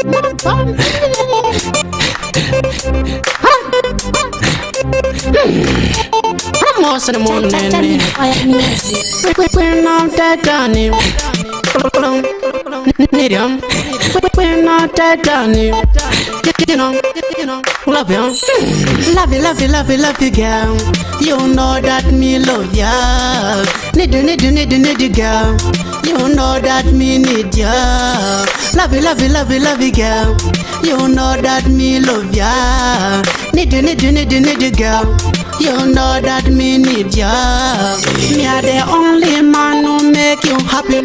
Most of the morning, we're not that done. Medium, we're not that done. You know, love you, love you, girl. You know that me love ya. Need you, girl. You know that me need ya. Love you, girl. You know that me love ya. Need you, girl. You know that me need ya. Me are the only man who make you happy.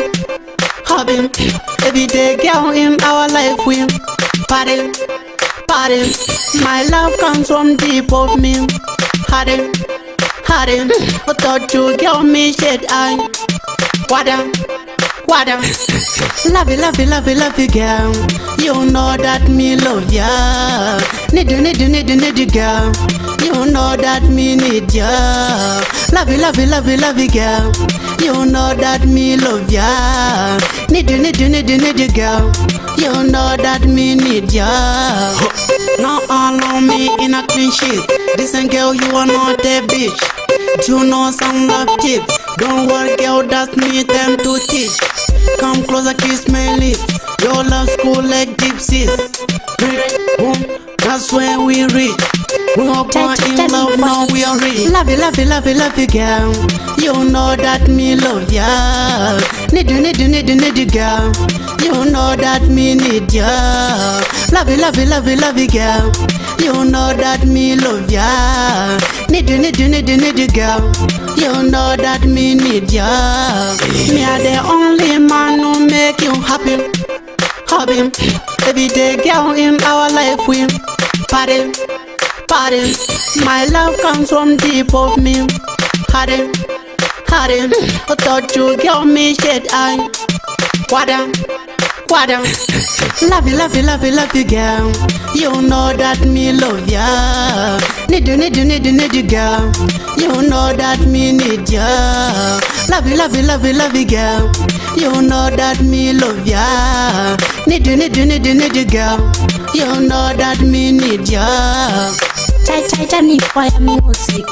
Every day, girl, in our life we party. My love comes from deep of me. Hardy. Without you, girl, me shed eye. Water. Love you, girl. You know that me love ya. Need you, girl. You know that me need ya. Love you, girl. You know that me love ya. Need you, girl. You know that me need ya. Now allow me in a clean sheet. Listen, girl, you are not a bitch. You know some love tips. Don't worry, girl, that's me time to teach. Come closer, kiss my lips. Your love school like gypsies. That's where we reach. We are born in love, now we are rich. Love you, girl. You know that me love ya. Need you, girl. You know that me need ya. Love you, girl. You know that me love ya. Need you, girl. You know that me need ya. Me are the only man who make you happy. Every day, girl, in our life we party. My love comes from deep of me. Hardy. Without you, girl, me shed eye. Water. Love you, girl. You know that me love ya. Need you, girl. You know that me need ya. Love you, girl. You know that me love ya. Need you, girl. You know that me need ya. Titanic fire music.